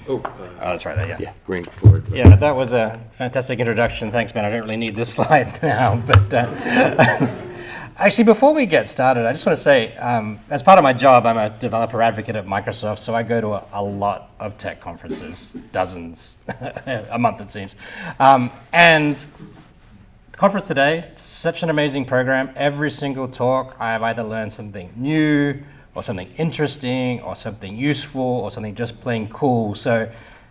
Oh, that's right there, yeah. yeah, bring it forward. Yeah, that was a fantastic introduction. Thanks, man. I don't really need this slide now. But actually, before we get started, I just want to say, as part of my job, I'm a developer advocate at Microsoft, so I go to a lot of tech conferences, dozens a month, it seems. And the conference today, such an amazing program. Every single talk, I have either learned something new, or something interesting, or something useful, or something just plain cool. So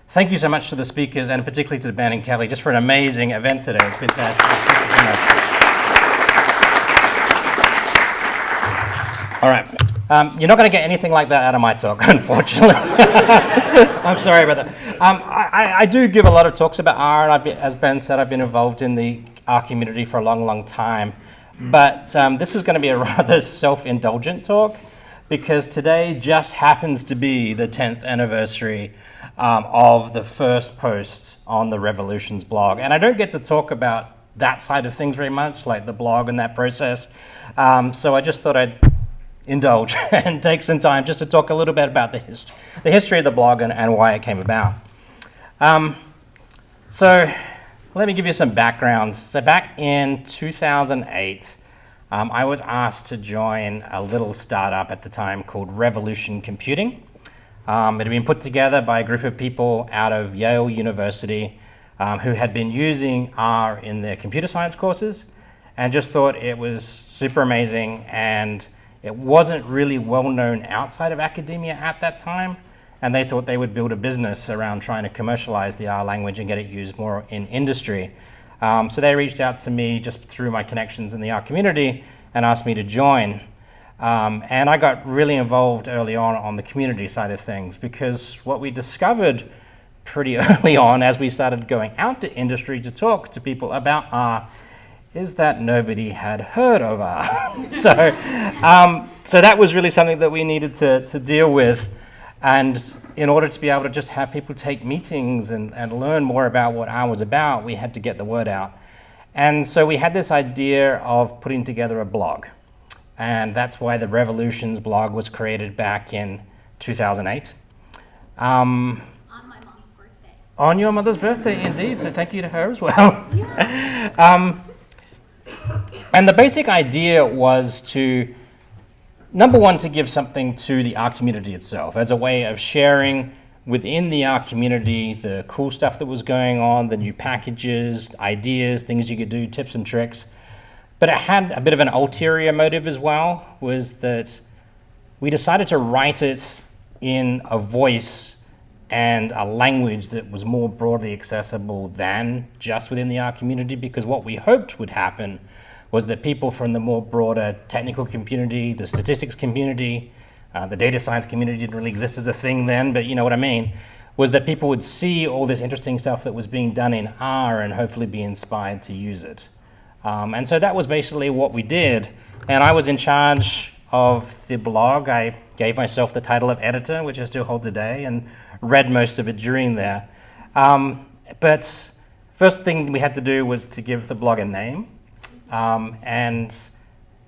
thank you so much to the speakers, and particularly to Ben and Kelly, just for an amazing event today. It's been fantastic. All right. You're not going to get anything like that out of my talk, unfortunately. I'm sorry about that. I do give a lot of talks about R, and as Ben said, I've been involved in the R community for a long, long time. But this is going to be a rather self-indulgent talk, because today just happens to be the 10th anniversary of the first post on the Revolutions blog. And I don't get to talk about that side of things very much, like the blog and that process. So I just thought I'd indulge and take some time just to talk a little bit about the history of the blog and why it came about. So let me give you some background. So back in 2008, I was asked to join a little startup at the time called Revolution Computing. It had been put together by a group of people out of Yale University who had been using R in their computer science courses and just thought it was super amazing, and it wasn't really well known outside of academia at that time, and they thought they would build a business around trying to commercialize the R language and get it used more in industry. So they reached out to me just through my connections in the R community and asked me to join. And I got really involved early on the community side of things, because what we discovered pretty early on as we started going out to industry to talk to people about R is that nobody had heard of R. So that was really something that we needed to deal with. And in order to be able to just have people take meetings and learn more about what R was about, we had to get the word out. And so we had this idea of putting together a blog. And that's why the Revolutions blog was created back in 2008. On my mom's birthday. On your mother's birthday, indeed. So thank you to her as well. Yeah. And the basic idea was to, number one, to give something to the R community itself as a way of sharing within the R community the cool stuff that was going on, the new packages, ideas, things you could do, tips and tricks. But it had a bit of an ulterior motive as well, was that we decided to write it in a voice and a language that was more broadly accessible than just within the R community, because what we hoped would happen was that people from the more broader technical community, the statistics community, the data science community didn't really exist as a thing then, but you know what I mean, was that people would see all this interesting stuff that was being done in R and hopefully be inspired to use it. And so that was basically what we did. And I was in charge of the blog. I gave myself the title of editor, which I still hold today, and read most of it during there. But first thing we had to do was to give the blog a name. And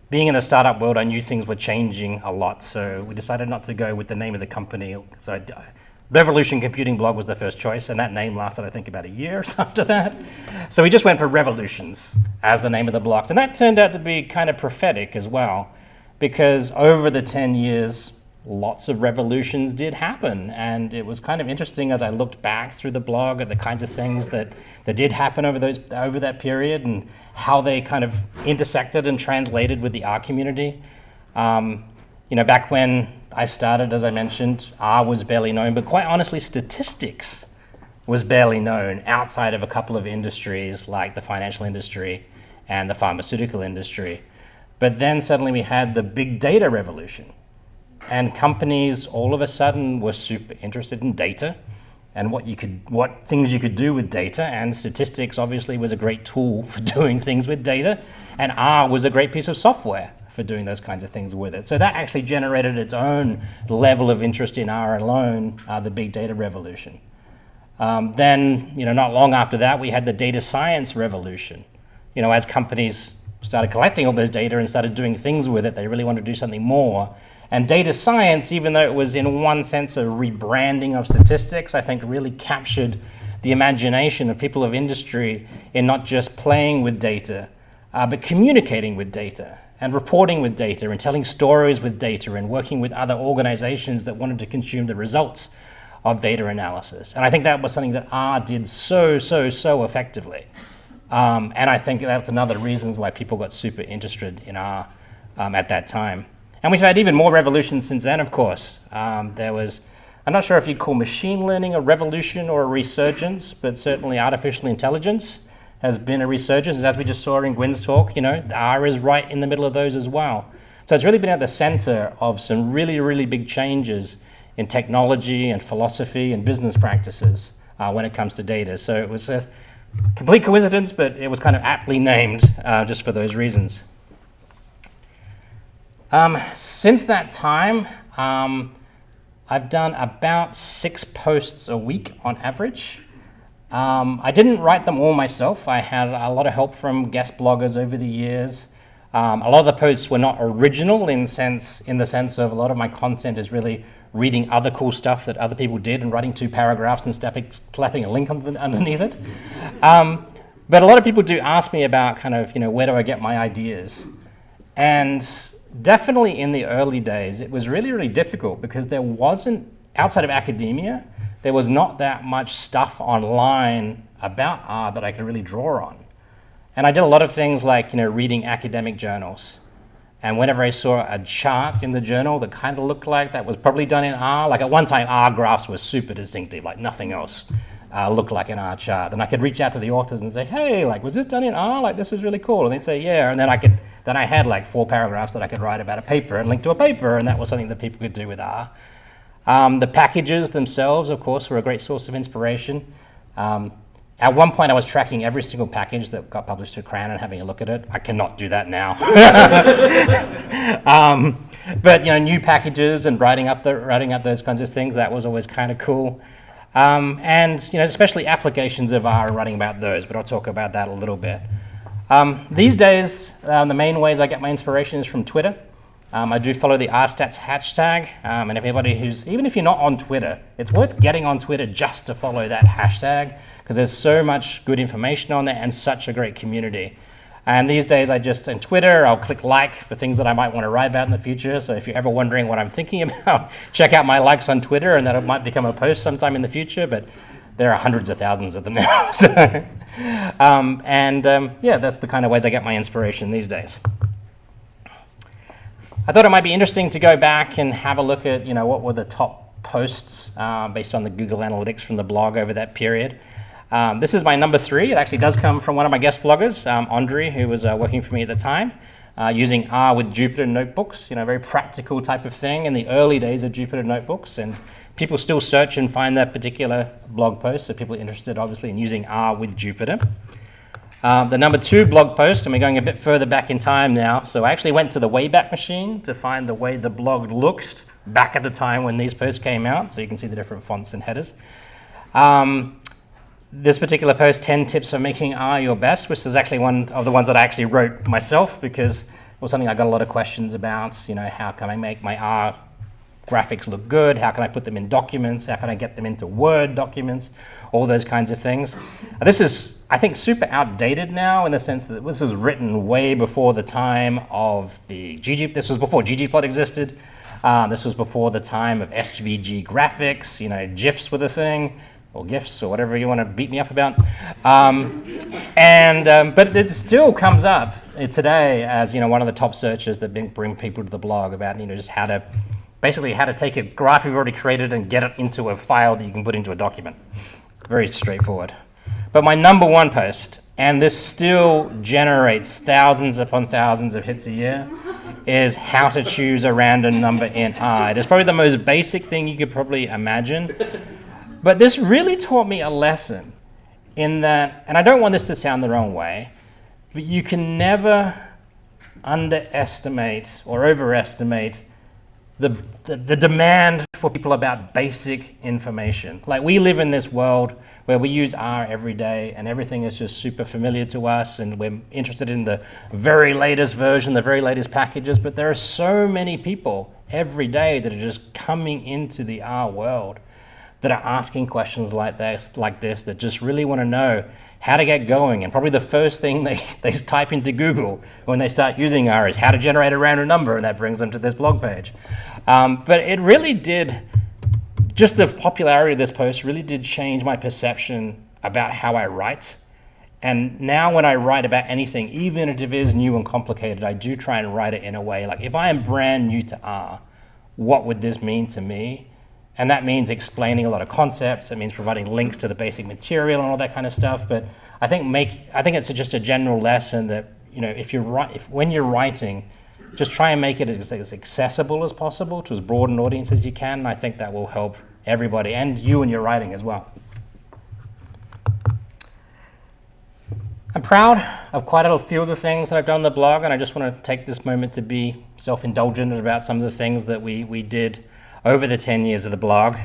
being in the startup world, I knew things were changing a lot, so we decided not to go with the name of the company. So Revolution Computing blog was the first choice, and that name lasted, I think, about a year after that. So we just went for Revolutions as the name of the blog, and that turned out to be kind of prophetic as well, because over the 10 years, lots of revolutions did happen, and it was kind of interesting as I looked back through the blog at the kinds of things that did happen over that period and how they kind of intersected and translated with the R community. Back when I started, as I mentioned, R was barely known, but quite honestly, statistics was barely known outside of a couple of industries like the financial industry and the pharmaceutical industry. But then suddenly we had the big data revolution. And companies all of a sudden were super interested in data and what things you could do with data, and statistics obviously was a great tool for doing things with data, and R was a great piece of software for doing those kinds of things with it. So that actually generated its own level of interest in R alone, the big data revolution. Then, not long after that, we had the data science revolution. As companies started collecting all this data and started doing things with it, they really wanted to do something more. And data science, even though it was in one sense a rebranding of statistics, I think really captured the imagination of people of industry in not just playing with data, but communicating with data and reporting with data and telling stories with data and working with other organizations that wanted to consume the results of data analysis. And I think that was something that R did so effectively. And I think that's another reason why people got super interested in R at that time. And we've had even more revolutions since then, of course. There was, I'm not sure if you'd call machine learning a revolution or a resurgence, but certainly artificial intelligence has been a resurgence. As we just saw in Gwen's talk, R is right in the middle of those as well. So it's really been at the center of some really big changes in technology and philosophy and business practices when it comes to data. So it was a complete coincidence, but it was kind of aptly named just for those reasons. Since that time, I've done about 6 posts a week on average. I didn't write them all myself. I had a lot of help from guest bloggers over the years. A lot of the posts were not original in the sense of a lot of my content is really reading other cool stuff that other people did and writing 2 paragraphs and slapping a link underneath it. But a lot of people do ask me about kind of, where do I get my ideas? And definitely in the early days, it was really difficult because there wasn't, outside of academia, there was not that much stuff online about R that I could really draw on. And I did a lot of things like, reading academic journals. And whenever I saw a chart in the journal that kind of looked like that was probably done in R, like at one time R graphs were super distinctive, like nothing else looked like an R chart. And I could reach out to the authors and say, hey, like, was this done in R? Like, this is really cool. And they'd say, yeah. And then I had like 4 paragraphs that I could write about a paper and link to a paper, and that was something that people could do with R. The packages themselves, of course, were a great source of inspiration. At one point, I was tracking every single package that got published to CRAN and having a look at it. I cannot do that now. But new packages and writing up those kinds of things, that was always kind of cool. And especially applications of R and writing about those. But I'll talk about that a little bit. These days, the main ways I get my inspiration is from Twitter. I do follow the RStats hashtag, and everybody even if you're not on Twitter, it's worth getting on Twitter just to follow that hashtag, because there's so much good information on there and such a great community. And these days, on Twitter, I'll click like for things that I might want to write about in the future. So if you're ever wondering what I'm thinking about, check out my likes on Twitter, and that might become a post sometime in the future, but there are hundreds of thousands of them now. So, that's the kind of ways I get my inspiration these days. I thought it might be interesting to go back and have a look at, what were the top posts based on the Google Analytics from the blog over that period. This is my number 3. It actually does come from one of my guest bloggers, Andre, who was working for me at the time, using R with Jupyter Notebooks, very practical type of thing in the early days of Jupyter Notebooks. And people still search and find that particular blog post, so people are interested, obviously, in using R with Jupyter. The number 2 blog post, and we're going a bit further back in time now, so I actually went to the Wayback Machine to find the way the blog looked back at the time when these posts came out, so you can see the different fonts and headers. This particular post, 10 tips for making R your best, which is actually one of the ones that I actually wrote myself, because it was something I got a lot of questions about. How can I make my R graphics look good? How can I put them in documents? How can I get them into Word documents? All those kinds of things. This is, I think, super outdated now in the sense that this was written way before the time of the GG. This was before ggplot existed. This was before the time of SVG graphics. GIFs were the thing, or GIFs, or whatever you want to beat me up about. But it still comes up today as one of the top searches that bring people to the blog about just how to take a graph you've already created and get it into a file that you can put into a document. Very straightforward. But my number 1 post, and this still generates thousands upon thousands of hits a year, is how to choose a random number in R. It is probably the most basic thing you could probably imagine. But this really taught me a lesson in that, and I don't want this to sound the wrong way, but you can never underestimate or overestimate the demand for people about basic information. Like, we live in this world where we use R every day and everything is just super familiar to us and we're interested in the very latest version, the very latest packages, but there are so many people every day that are just coming into the R world that are asking questions like this that just really want to know how to get going. And probably the first thing they type into Google when they start using R is how to generate a random number, and that brings them to this blog page. But it really did, just the popularity of this post really did change my perception about how I write. And now when I write about anything, even if it is new and complicated, I do try and write it in a way like, if I am brand new to R, what would this mean to me? And that means explaining a lot of concepts. It means providing links to the basic material and all that kind of stuff. But I think it's just a general lesson that, you know, when you're writing, just try and make it as accessible as possible to as broad an audience as you can. And I think that will help everybody and you in your writing as well. I'm proud of quite a few of the things that I've done on the blog, and I just want to take this moment to be self-indulgent about some of the things that we did over the 10 years of the blog.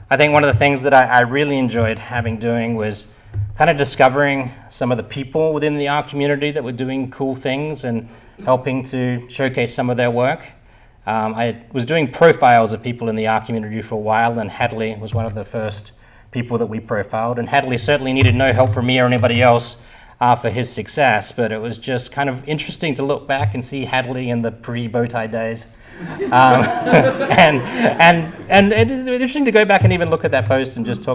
I think one of the things that I really enjoyed doing was kind of discovering some of the people within the R community that were doing cool things and helping to showcase some of their work. I was doing profiles of people in the R community for a while, and Hadley was one of the first people that we profiled, and Hadley certainly needed no help from me or anybody else for his success, but it was just kind of interesting to look back and see Hadley in the pre-bow tie days. And it is interesting to go back and even look at that post and just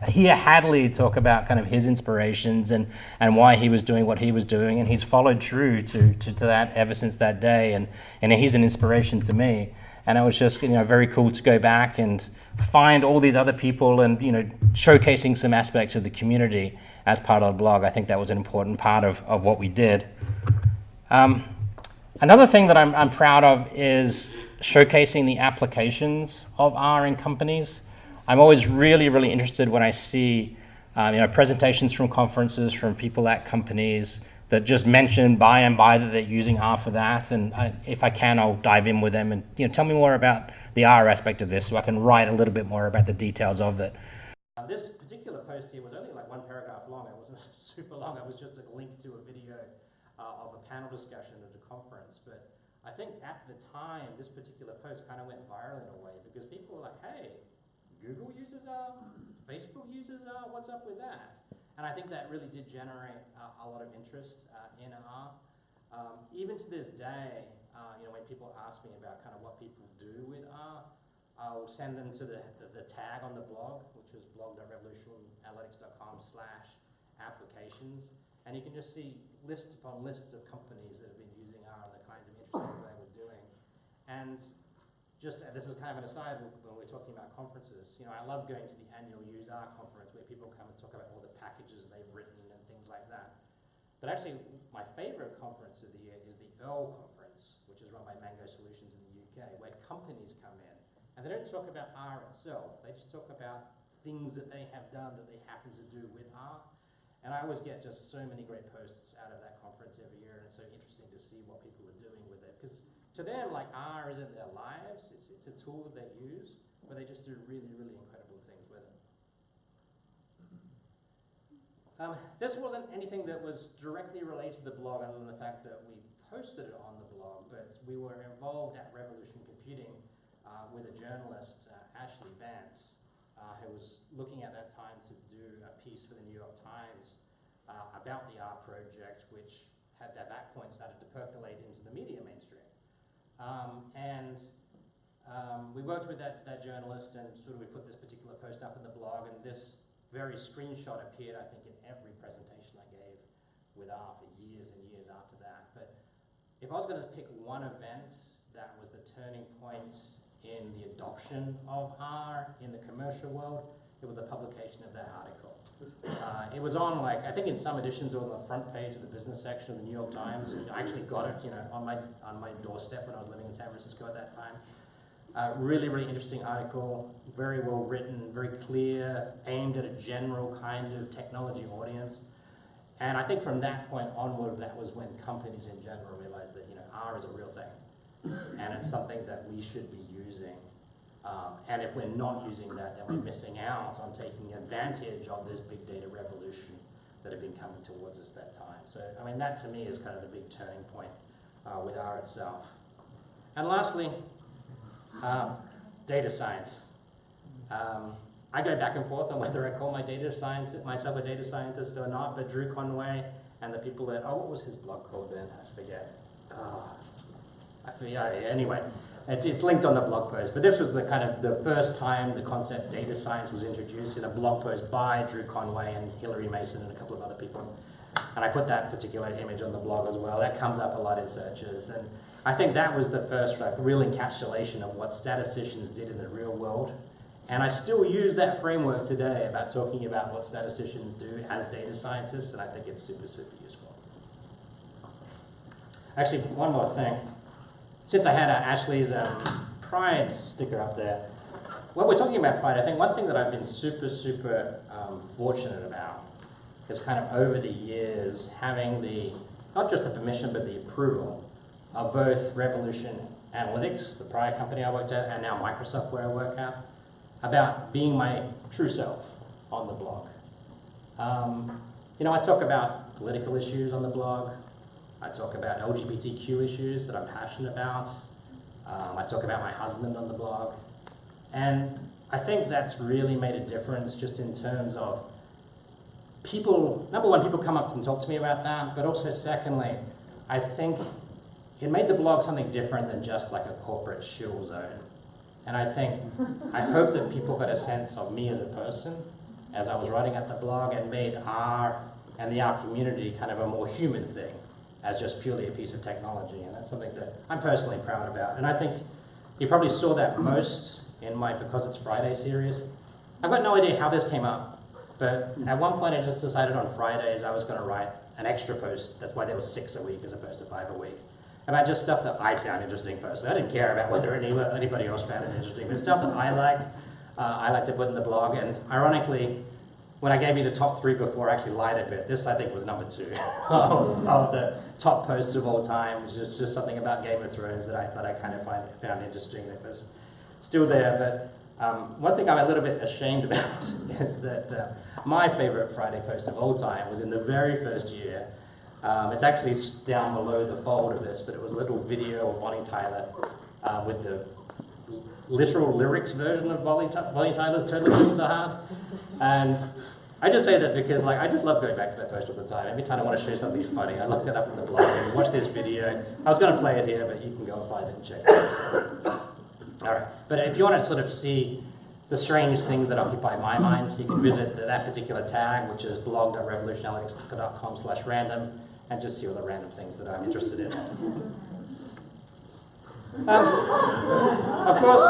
hear Hadley talk about kind of his inspirations and why he was doing what he was doing, and he's followed true to that ever since that day, and he's an inspiration to me. And it was just, you know, very cool to go back and find all these other people and, you know, showcasing some aspects of the community as part of the blog. I think that was an important part of what we did. Another thing that I'm proud of is showcasing the applications of R in companies. I'm always really, really interested when I see presentations from conferences from people at companies that just mention by and by that they're using R for that. And if I can, I'll dive in with them and, you know, tell me more about the R aspect of this so I can write a little bit more about the details of it. This particular post here was only like one paragraph long. It wasn't super long. It was just a link to a video of a panel discussion at a conference. But I think at the time, this particular post kind of went viral in a way because people were like, hey, Google uses R, Facebook uses R, what's up with that? And I think that really did generate a lot of interest in R. Even to this day, when people ask me about kind of what people do with R, I'll send them to the tag on the blog, which is blog.revolutionanalytics.com/applications. And you can just see lists upon lists of companies that have been using R and the kinds of interesting things they were doing. And just, this is kind of an aside when we're talking about conferences, you know, I love going to the annual Use R conference where people come and talk about all the packages they've written and things like that. But actually, my favorite conference of the year is the Earl conference, which is run by Mango Solutions in the UK, where companies come in. And they don't talk about R itself, they just talk about things that they have done that they happen to do with R. And I always get just so many great posts out of that conference every year, and it's so interesting to see what people are doing with it. Because to them, like, R isn't their lives, it's a tool that they use, but they just do really, really incredible things with it. This wasn't anything that was directly related to the blog other than the fact that we posted it on the blog, but we were involved at Revolution Computing with a journalist, Ashley Vance, who was looking at that time to do a piece for the New York Times about the R project, which had at that point started to percolate into the media mainstream. We worked with that journalist, and sort of we put this particular post up in the blog, and this very screenshot appeared, I think, in every presentation I gave with R for years and years after that. But if I was going to pick one event that was the turning point in the adoption of R in the commercial world, it was the publication of that article. It was on, like, I think in some editions it was on the front page of the business section of the New York Times. I actually got it, you know, on my doorstep when I was living in San Francisco at that time. Really, really interesting article, very well written, very clear, aimed at a general kind of technology audience. And I think from that point onward, that was when companies in general realized that, you know, R is a real thing. and it's something that we should be using. And if we're not using that, then we're missing out on taking advantage of this big data revolution that have been coming towards us that time. So, I mean, that to me is kind of the big turning point with R itself. And lastly, data science. I go back and forth on whether I call myself a data scientist or not, but Drew Conway and the people that, what was his blog called then? I forget. Anyway, it's linked on the blog post, but this was the kind of the first time the concept data science was introduced in a blog post by Drew Conway and Hillary Mason and a couple of other people. And I put that particular image on the blog as well. That comes up a lot in searches. And I think that was the first real encapsulation of what statisticians did in the real world. And I still use that framework today about talking about what statisticians do as data scientists, and I think it's super, super useful. Actually, one more thing. Since I had Ashley's Pride sticker up there, when we're talking about Pride, I think one thing that I've been super, super fortunate about is kind of over the years having not just the permission, but the approval of both Revolution Analytics, the prior company I worked at, and now Microsoft where I work at, about being my true self on the blog. I talk about political issues on the blog. I talk about LGBTQ issues that I'm passionate about. I talk about my husband on the blog. And I think that's really made a difference just in terms of people, number one, people come up and talk to me about that, but also secondly, I think it made the blog something different than just like a corporate shill zone. And I hope that people got a sense of me as a person as I was writing at the blog and made R and the R community kind of a more human thing as just purely a piece of technology. And that's something that I'm personally proud about. And I think you probably saw that most in my Because It's Friday series. I've got no idea how this came up, but at one point I just decided on Fridays I was going to write an extra post. That's why there was 6 a week as opposed to 5 a week. About just stuff that I found interesting personally. I didn't care about whether anybody else found it interesting, but stuff that I like to put in the blog. And ironically, when I gave you the top 3 before, I actually lied a bit. This, I think, was number 2 of the top posts of all time, which is just something about Game of Thrones that I kind of found interesting that was still there. But one thing I'm a little bit ashamed about is that my favorite Friday post of all time was in the very first year. It's actually down below the fold of this, but it was a little video of Bonnie Tyler with the literal lyrics version of Bonnie Tyler's Totally Close to the Heart. And I just say that because I just love going back to that post all the time. Every time I want to show something funny, I look it up in the blog and watch this video. I was going to play it here, but you can go and find it and check it out. So. All right, but if you want to sort of see the strange things that occupy my mind, so you can visit that particular tag, which is blog.revolutionanalytics.com/random, and just see all the random things that I'm interested in. Of course,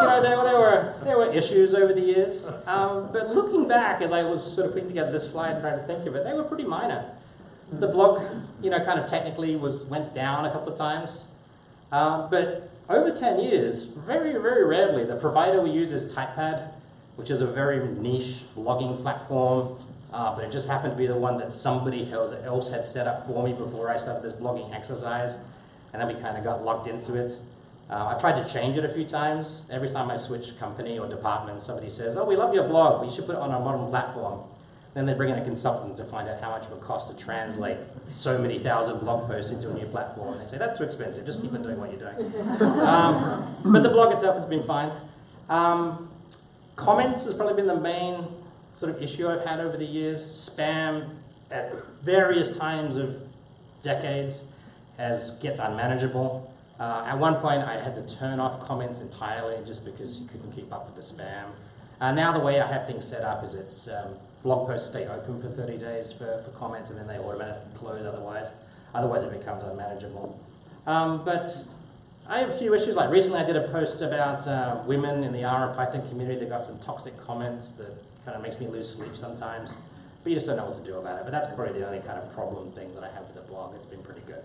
there were issues over the years, but looking back, as I was sort of putting together this slide and trying to think of it, they were pretty minor. The blog, kind of technically went down a couple of times, but over 10 years, very, very rarely, the provider we use is Typepad, which is a very niche blogging platform, but it just happened to be the one that somebody else had set up for me before I started this blogging exercise, and then we kind of got logged into it. I tried to change it a few times. Every time I switch company or department, somebody says, "Oh, we love your blog, but you should put it on a modern platform." Then they bring in a consultant to find out how much it would cost to translate so many thousand blog posts into a new platform. And they say, "That's too expensive, just keep on doing what you're doing." But the blog itself has been fine. Comments has probably been the main sort of issue I've had over the years. Spam at various times of decades gets unmanageable. At one point I had to turn off comments entirely just because you couldn't keep up with the spam. Now the way I have things set up is it's blog posts stay open for 30 days for comments, and then they automatically close otherwise. Otherwise it becomes unmanageable. But I have a few issues. Like recently I did a post about women in the R and Python community that got some toxic comments that kind of makes me lose sleep sometimes. But you just don't know what to do about it. But that's probably the only kind of problem thing that I have with the blog. It's been pretty good.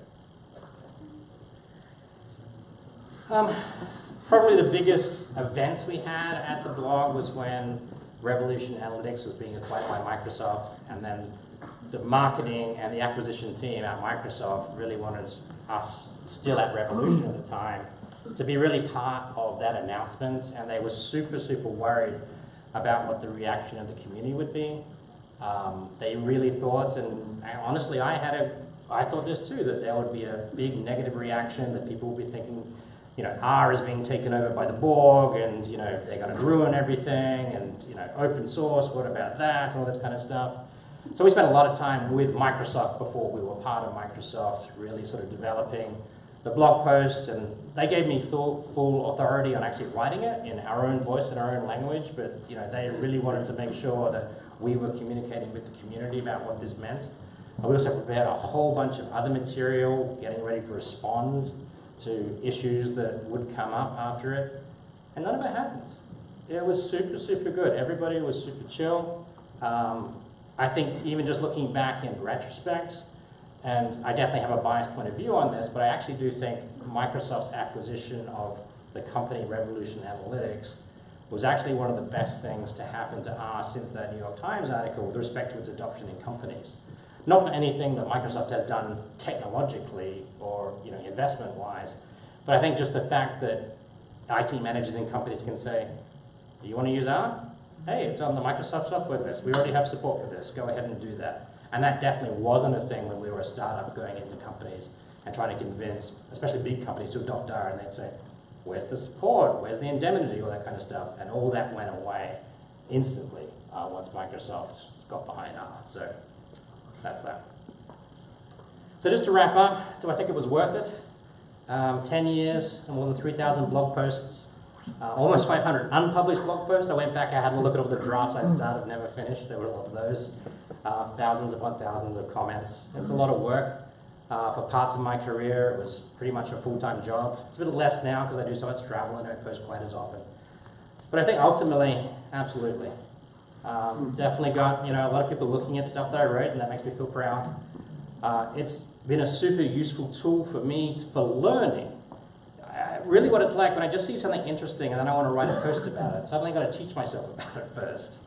Probably the biggest events we had at the blog was when Revolution Analytics was being acquired by Microsoft, and then the marketing and the acquisition team at Microsoft really wanted us, still at Revolution at the time, to be really part of that announcement, and they were super, super worried about what the reaction of the community would be. They really thought, and honestly, I thought this too, that there would be a big negative reaction, that people would be thinking, R is being taken over by the Borg, and they're going to ruin everything, and open source, what about that, and all this kind of stuff. So we spent a lot of time with Microsoft before we were part of Microsoft, really sort of developing the blog posts, and they gave me full authority on actually writing it in our own voice and our own language, but they really wanted to make sure that we were communicating with the community about what this meant. We also prepared a whole bunch of other material, getting ready to respond to issues that would come up after it, and none of it happened. It was super, super good. Everybody was super chill. I think even just looking back in retrospect, and I definitely have a biased point of view on this, but I actually do think Microsoft's acquisition of the company Revolution Analytics was actually one of the best things to happen to R since that New York Times article with respect to its adoption in companies. Not for anything that Microsoft has done technologically or investment-wise, but I think just the fact that IT managers in companies can say, do you want to use R? Hey, it's on the Microsoft software list. We already have support for this. Go ahead and do that. And that definitely wasn't a thing when we were a startup going into companies and trying to convince, especially big companies, to adopt R, and they'd say, where's the support? Where's the indemnity? All that kind of stuff. And all that went away instantly once Microsoft got behind R. So that's that. So just to wrap up, do I think it was worth it? 10 years and more than 3,000 blog posts, almost 500 unpublished blog posts. I went back, I had a look at all the drafts I'd started, never finished. There were a lot of those. Thousands upon thousands of comments. It's a lot of work. For parts of my career, it was pretty much a full-time job. It's a bit less now because I do so much travel and don't post quite as often. But I think ultimately, absolutely. Definitely got a lot of people looking at stuff that I wrote, and that makes me feel proud. It's been a super useful tool for me for learning. Really what it's like when I just see something interesting and then I want to write a post about it. Suddenly I've got to teach myself about it first,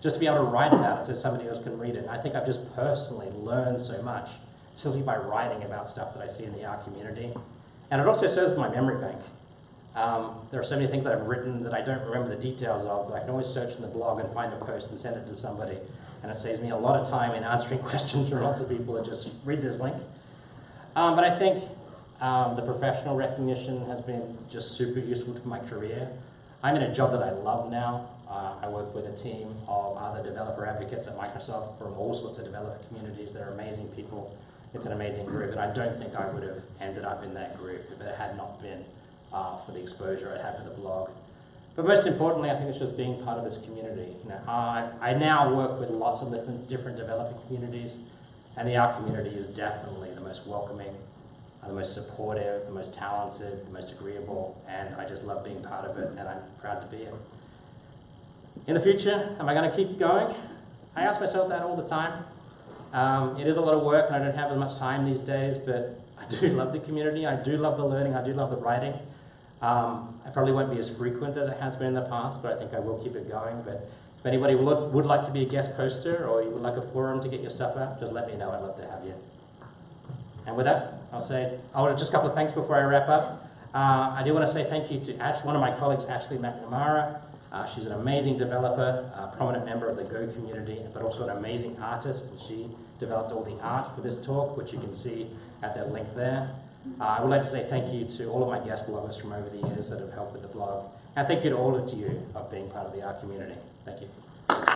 just to be able to write about it so somebody else can read it. And I think I've just personally learned so much simply by writing about stuff that I see in the R community. And it also serves as my memory bank. There are so many things that I've written that I don't remember the details of, but I can always search in the blog and find a post and send it to somebody. And it saves me a lot of time in answering questions from lots of people that just read this link. But I think the professional recognition has been just super useful to my career. I'm in a job that I love now. I work with a team of other developer advocates at Microsoft from all sorts of developer communities. They're amazing people. It's an amazing group, and I don't think I would have ended up in that group if it had not been for the exposure I had to the blog. But most importantly, I think it's just being part of this community. I now work with lots of different developer communities, and the R community is definitely the most welcoming, the most supportive, the most talented, the most agreeable, and I just love being part of it, and I'm proud to be it. In the future, am I going to keep going? I ask myself that all the time. It is a lot of work, and I don't have as much time these days, but I do love the community, I do love the learning, I do love the writing. I probably won't be as frequent as it has been in the past, but I think I will keep it going. But if anybody would like to be a guest poster, or you would like a forum to get your stuff out, just let me know, I'd love to have you. And with that, I'll say, just a couple of thanks before I wrap up. I do want to say thank you to one of my colleagues, Ashley McNamara. She's an amazing developer, a prominent member of the Go community, but also an amazing artist, and she developed all the art for this talk, which you can see at that link there. I would like to say thank you to all of my guest bloggers from over the years that have helped with the blog, and thank you to all of you of being part of the R community. Thank you.